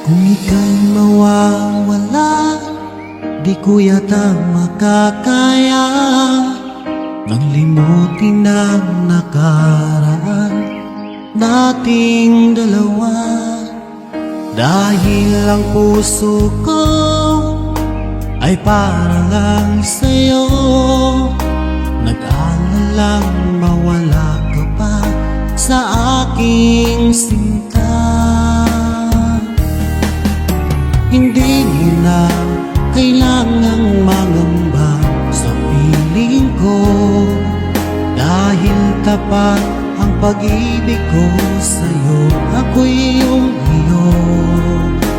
Kung ika'y mawawala, di ko yata makakaya nang limutin ang nakaraan nating dalawa. Dahil ang puso ko ay para lang sa'yo, nag-aalalang mawala ka pa sa aking sinta. Hindi mo na kailangang mangamba sa piling ko, dahil tapat ang pag-ibig ko sa'yo. Ako'y iyong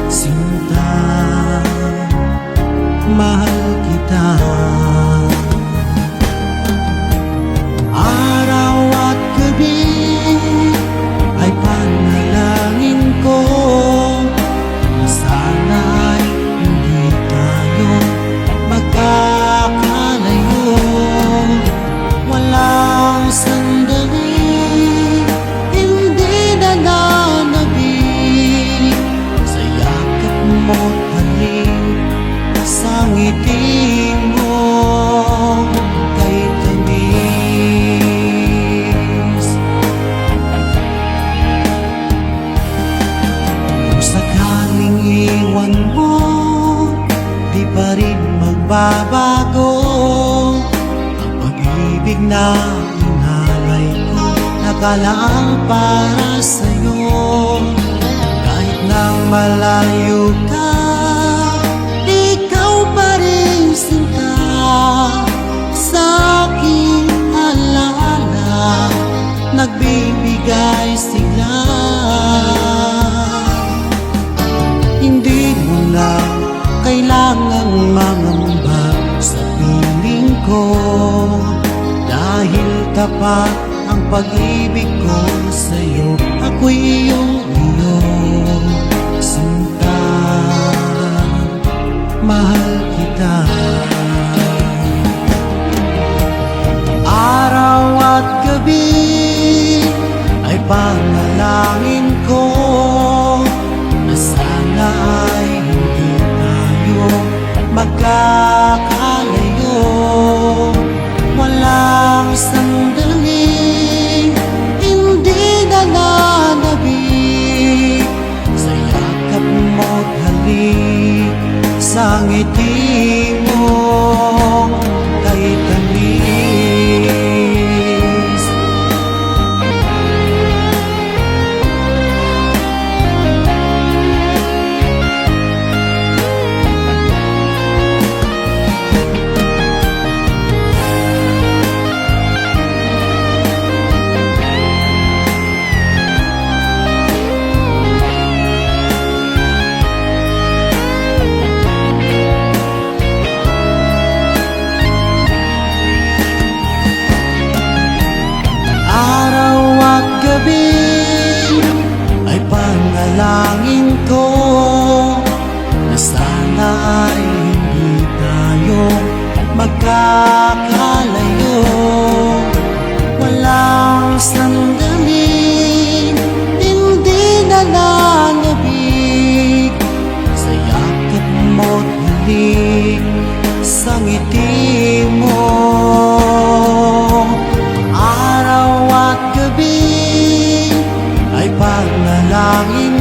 sinta, mahal kita. Araw at gabi ay panalangin ko na sana'y hindi tayo magkakalayo. Walang sandali hindi nananabik sa yakap mo't halik, sa ngiti mo kay tamis. Kung sakaling iwan mo, di pa rin magbabago ang pag-ibig na inalay ko, nakalaang para sa'yo. Kahit nang malayo ka, ikaw pa rin sinta sa aking alaala, nagbibigay sigla. Hindi mo na kailangang mangamba sa piling ko, dahil tapat ang pag-ibig ko sa'yo. Ako'y iyong sinta, mahal kita. Araw at gabi ay panalangin ko na sana ay hindi tayo magkakalayo. Walang sandaling hindi nananabik sa yakap mo't halik, sa ngiti mo kay tamis. Ay panalangin ko na sana ay hindi tayo magkakalayo. Walang sandaling hindi nananabik sa yakap mo't halik, sa ngiti mo. Araw at gabi ay panalangin